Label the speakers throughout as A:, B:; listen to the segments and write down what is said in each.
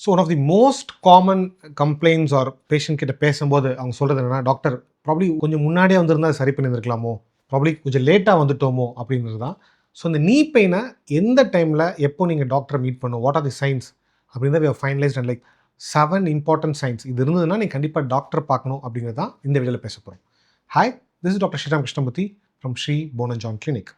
A: So one of the most common complaints are patient கிட்ட பேசும்போது அவங்க சொல்கிறது என்னன்னா, டாக்டர் ப்ராப்ளி கொஞ்சம் முன்னாடியே வந்திருந்தால் சரி பண்ணியிருக்கலாமோ, ப்ராப்ளி கொஞ்சம் லேட்டாக வந்துட்டோமோ அப்படின்றது தான். ஸோ இந்த நீ பெயினை எந்த டைமில் எப்போ நீங்கள் டாக்டரை மீட் பண்ணணும், வாட் ஆர் தி சைன்ஸ் அப்படின்றத we have finalised and like 7 important signs இது இருந்ததுன்னா நீங்கள் கண்டிப்பாக டாக்டர் பார்க்கணும் அப்படிங்கிறது தான் இந்த வீடியோவில் பேச போகிறோம். Hi, this is doctor Sriram Krishnamurthy from Sri bone and joint clinic.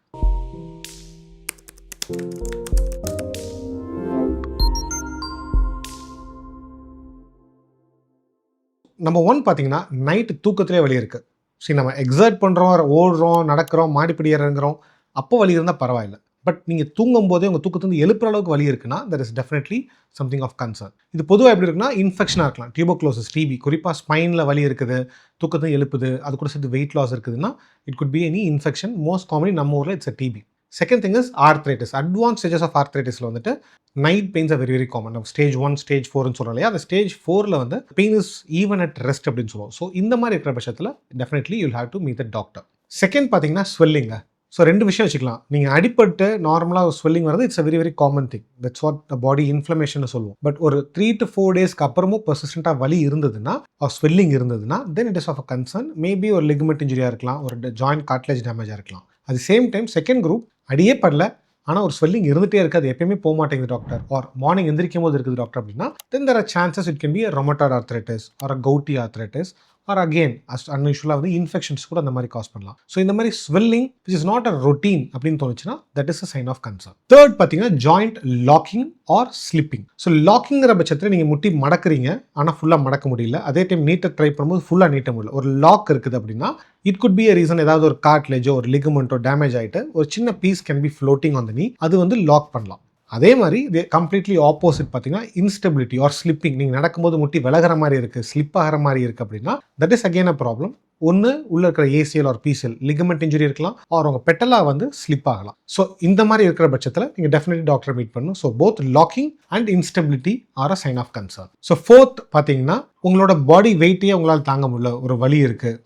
A: Number 1 பார்த்தீங்கன்னா, நைட்டு தூக்கத்திலே வலி இருக்குது. சரி, நம்ம எக்ஸர்ட் பண்ணுறோம், ஓடுறோம், நடக்கிறோம், மாடிப்படி இறங்குறோம், அப்போ வலி இருந்தால் பரவாயில்ல. பட் நீங்கள் தூங்கும் போதே உங்கள் தூக்கத்துலேருந்து எழுப்புற அளவுக்கு வலி இருக்குன்னா, that is definitely something of concern. இது பொதுவாக எப்படி இருக்குன்னா, இன்ஃபெக்ஷனாக இருக்கலாம், டியூபர்குலோசிஸ், டிபி, குறிப்பாக ஸ்பைனில் வலி இருக்குது, தூக்கத்தையும் எழுப்புது, அது கூட சேர்த்து வெயிட் லாஸ் இருக்குதுன்னா, it could be any infection. Most commonly நம்ம ஊரில் it's a TB. Second thing is arthritis. Advance stages of ஆர்த்ரைட்டிஸில் வந்துட்டு night pains are very very common. நம்ம ஸ்டேஜ் 1, ஸ்டேஜ் 4ன்னு சொல்கிறோம் இல்லையா, அந்த ஸ்டேஜ் 4ல் வந்து pain is even at rest அப்படின்னு சொல்லுவோம். ஸோ இந்த மாதிரி இருக்கிற பட்சத்தில் definitely you'll have to meet the doctor. Second பார்த்தீங்கன்னா ஸ்வெல்லிங்க. ஸோ 2 விஷயம் வச்சுக்கலாம். நீங்கள் அடிப்பட்டு நார்மலாக ஸ்வெல்லிங் வரது it's a very very common thing. That's what the body inflammation சொல்லுவோம். பட் ஒரு 3 to 4 டேஸ்க்கு அப்புறமும் பெர்சிஸ்டண்டாக வலி இருந்ததுன்னா, ஸ்வெல்லிங் இருந்ததுன்னா, then it is of a concern. Maybe ஒரு லிகமெண்ட் இன்ஜுரியாக இருக்கலாம், ஒரு ஜாயிண்ட் கார்ட்லேஜ் டேமேஜாக இருக்கலாம். அது சேம் டைம் செகண்ட் குரூப் அடியே படல, ஆனால் ஒரு ஸ்வெல்லிங் இருந்துகிட்டே இருக்குது, அது எப்பயுமே போக மாட்டேங்குது டாக்டர், ஆர் மார்னிங் எந்திரிக்கும் போது இருக்குது டாக்டர் அப்படின்னா, then there are chances it can be rheumatoid arthritis or a gouty arthritis or again அன்யூஷுவலாக வந்து இன்ஃபெக்ஷன்ஸ் கூட அந்த மாதிரி காஸ் பண்ணலாம். ஸோ இந்த மாதிரி swelling which is not a routine அப்படின்னு தோணுச்சுன்னா, that is a sign of concern. Third பார்த்தீங்கன்னா joint locking or slipping. So லாக்கிங்கிற பட்சத்தில் நீங்கள் முட்டி மடக்குறீங்க, ஆனால் ஃபுல்லாக மடக்க முடியல, அதே டைம் நீட்ட ட்ரை பண்ணும்போது ஃபுல்லாக நீட்ட முடியல, ஒரு லாக் இருக்குது அப்படின்னா, it could be a reason. ஏதாவது ஒரு கார்ட்லேஜோ ஒரு லிகமெண்ட்டோ டேமேஜ் ஆகிட்டு ஒரு சின்ன piece can be floating on the knee, அது வந்து லாக் பண்ணலாம். அதே மாதிரி கம்ப்ளீட்லி ஆப்போசிட் பார்த்தீங்கன்னா இன்ஸ்டெபிலிட்டி ஆர் ஸ்லிப்பிங். நீங்கள் நடக்கும்போது முட்டி விலகிற மாதிரி இருக்குது, ஸ்லிப் ஆகிற மாதிரி இருக்குது அப்படின்னா, that is again a problem. ஒன்று உள்ள இருக்கிற ACL or PCL ligament injury இருக்கலாம், ஆர் உங்கள் பெட்டலாக வந்து ஸ்லிப் ஆகலாம். ஸோ இந்த மாதிரி இருக்கிற பட்சத்தில் நீங்கள் டெஃபினெட்லி டாக்டர் மீட் பண்ணணும். So both locking and instability are a sign of concern. So fourth பார்த்தீங்கன்னா, உங்களோட பாடி வெயிட்டையே உங்களால் தாங்க முடியல, ஒரு வலி இருக்குது,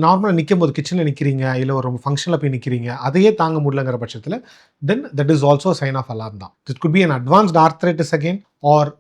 A: நார்மலாக நிற்கும் போது கிச்சனில் நிற்கிறீங்க, இல்லை ஒரு ஃபங்க்ஷனில் போய் நிற்கிறீங்க, அதையே தாங்க முடியலங்கிற பட்சத்தில் then that is also sign of alarm தான். It could be an advanced arthritis again, or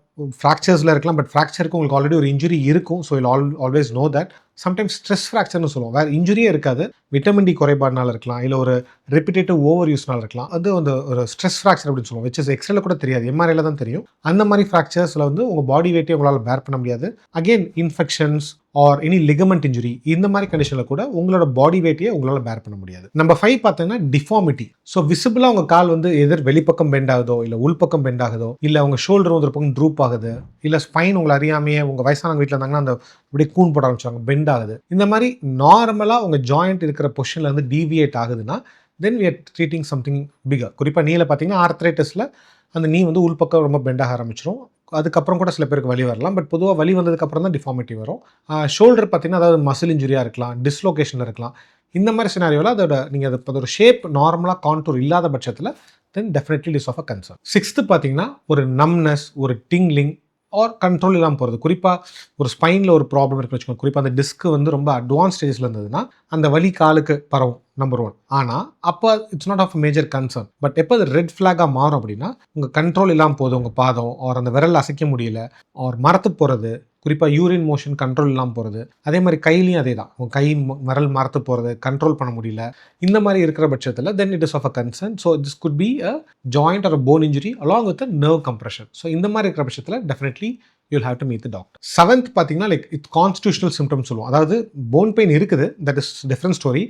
A: ஃப்ராக்சர்ஸில் இருக்கலாம். பட் ஃப்ராக்சருக்கு உங்களுக்கு ஆல்ரெடி ஒரு இன்ஜுரி இருக்கும். So you'll always know that. Sometimes stress ஃப்ராக்சர்னு சொல்லுவோம், வேறு இன்ஜுரியே இருக்காது, விட்டமின் டி குறைபாடுனால இருக்கலாம், இல்லை ஒரு ரெப்பிட்டேட்டிவ் ஓவர் யூஸ்னால இருக்கலாம், அது வந்து ஒரு ஸ்ட்ரெஸ் ஃப்ராக்சர் அப்படின்னு சொல்லுவோம், விச் இஸ் எக்ஸ்ரேல கூட தெரியாது, எம்ஆர்ஐல தான் தெரியும். அந்த மாதிரி ஃப்ராக்சர்ஸில் வந்து உங்கள் பாடி வெயிட்டே உங்களால் பேர் பண்ண முடியாது. Again infections or any ligament injury, இந்த மாதிரி கண்டிஷனில் கூட உங்களோட பாடி வெயிட்டையே உங்களால் பேர் பண்ண முடியாது. நம்பர் 5 பார்த்தீங்கன்னா டிஃபார்மிட்டி. ஸோ விசிபிளாக உங்கள் கால் வந்து எதிர் வெளிப்பக்கம் பெண்ட் ஆகுதோ, இல்லை உள்பக்கம் பெண்ட் ஆகுதோ, இல்லை உங்கள் ஷோல்டர் வந்து ஒரு பக்கம் ட்ரூப் ஆகுது, இல்லை ஸ்பைன் உங்களை அறியாமையே உங்கள் வயசானவங்க வீட்டில் இருந்தாங்கன்னா அந்த இப்படியே கூன் போட ஆரம்பிச்சாங்க, பெண்ட் ஆகுது, இந்த மாதிரி நார்மலாக உங்கள் ஜாயிண்ட் இருக்கிற பொசிஷனில் வந்து டீவியேட் ஆகுதுன்னா, then we are treating something bigger. குறிப்பாக நீல பார்த்தீங்கன்னா ஆர்த்ரைட்டிஸில் அந்த நீ வந்து உள்பக்கம் ரொம்ப பெண்டாக ஆரம்பிச்சிடும். அதுக்கப்புறம் கூட சில பேருக்கு வலி வரலாம், பட் பொதுவாக வலி வந்ததுக்கப்புறம் தான் டிஃபார்மிட்டி வரும். ஷோல்டர் பார்த்தீங்கன்னா அதாவது மசில் இன்ஜுரியாக இருக்கலாம், டிஸ்லோகேஷன் இருக்கலாம். இந்த மாதிரி சினாரியோவில் அதோட நீங்கள் அதோட ஷேப் நார்மலாக கான்டூர் இல்லாத பட்சத்தில் then definitely it is of a concern. 6th பார்த்தீங்கன்னா ஒரு நம்னஸ், ஒரு டிங்லிங் ஆர் கண்ட்ரோல் இல்லாமல் போகிறது. குறிப்பாக ஒரு ஸ்பைனில் ஒரு ப்ராப்ளம் இருக்குன்னு வச்சுக்கோங்க, குறிப்பாக அந்த டிஸ்க்கு வந்து ரொம்ப அட்வான்ஸ் ஸ்டேஜில் இருந்ததுன்னா அந்த வலி காலுக்கு பரவும், நம்பர் 1. ஆனால் அப்போ it's not of major concern. But எப்போ அது ரெட் ஃப்ளாகாக மாறும் அப்படின்னா, உங்கள் கண்ட்ரோல் இல்லாமல் போகுது, உங்கள் பாதம் ஆர் அந்த விரல் அசைக்க முடியல, ஆர் மரத்து போகிறது, குறிப்பாக யூரின் மோஷன் கண்ட்ரோல் இல்லாமல் போகிறது. அதே மாதிரி கையிலையும் அதே தான், உங்கள் கை விரல் மரத்து போகிறது, கண்ட்ரோல் பண்ண முடியல. இந்த மாதிரி இருக்கிற பட்சத்தில் then it is of a concern. So this could be a joint or bone injury along with nerve compression. So இந்த மாதிரி இருக்கிற பட்சத்தில் definitely you'll have to meet the doctor. 7th பார்த்தீங்கன்னா லைக் இட் கான்ஸ்டியூஷனல் சிம்டம்ஸ் சொல்லுவோம். அதாவது bone pain இருக்குது, that is different story.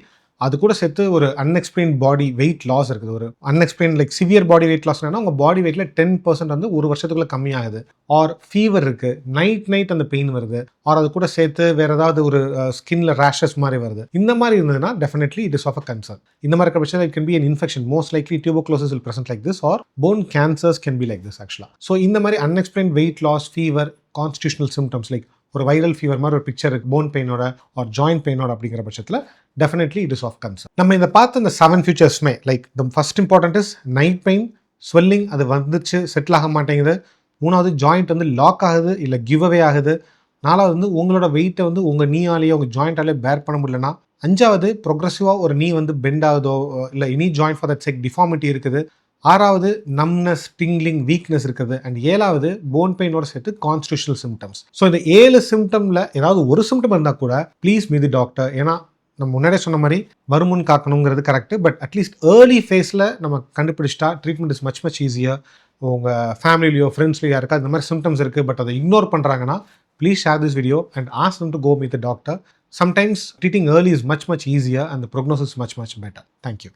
A: அது கூட சேர்த்து ஒரு அன்எக்ஸ்பிளைன் பாடி வெயிட் லாஸ் இருக்குது. ஒரு unexplained like severe body weight லாஸ்னா உங்கள் பாடி வெயிட்டில் 10% வந்து ஒரு வருஷத்துக்குள்ளே கம்மியாகுது, ஆர் ஃபீவர் இருக்குது, நைட் அந்த பெயின் வருது, ஆர் அது கூட சேர்த்து வேறு ஏதாவது ஒரு ஸ்கின்ல ரேஷஸ் மாதிரி வருது. இந்த மாதிரி இருந்ததுன்னா definitely it is of a concern. இந்த மாதிரி இருக்கிற பட்சத்தில் it can be an infection. Most likely tuberculosis will present like this, or bone cancers can be like this ஆக்சுவலாக. ஸோ இந்த மாதிரி unexplained weight loss, fever, constitutional symptoms like ஒரு viral fever மாதிரி ஒரு பிக்சர் இருக்குது போன் பெயினோட or joint பெயினோட அப்படிங்கிற பட்சத்தில் definitely it is of concern. நம்ம இந்த பார்த்த இந்த 7 ஃபியூச்சர்ஸ்மே like the first important is night pain, swelling, அது வந்துச்சு செட்டில் ஆக மாட்டேங்குது. 3வது ஜாயிண்ட் வந்து லாக் ஆகுது இல்லை கிவ் அவே ஆகுது. 4வது வந்து உங்களோட வெயிட்டை வந்து உங்கள் நீயாலேயோ உங்கள் ஜாயிண்டாலேயோ பேர் பண்ண முடியலன்னா. 5வது ப்ரொக்ரெசிவாக ஒரு நீ வந்து பெண்ட் ஆகுதோ இல்லை any joint for that check deformity இருக்குது. 6வது நம்னஸ், டிங்லிங், வீக்னஸ் இருக்குது. அண்ட் 7வது போன் பெயினோட சேர்த்து கான்ஸ்டிடியூஷனல் சிம்டம்ஸ். ஸோ இந்த 7 சிம்டமில் ஏதாவது ஒரு சிம்டம் இருந்தால் கூட ப்ளீஸ் மீட் தி டாக்டர். ஏன்னா நம்ம முன்னாடியே சொன்ன மாதிரி வருமுன் காக்கணுங்கிறது கரெக்ட். பட் அட்லீஸ்ட் ஏர்லி ஃபேஸில் நம்ம கண்டுபிடிச்சிட்டா ட்ரீட்மெண்ட் இஸ் மச் ஈஸியர். உங்கள் ஃபேமிலிலையோ ஃப்ரெண்ட்ஸ்லையோ யாருக்கா இந்த மாதிரி சிம்டம்ஸ் இருக்குது பட் அதை இக்னோர் பண்ணுறாங்கன்னா please share this video and ask them to go meet the doctor. Sometimes treating early is much easier and the prognosis is much better. Thank you.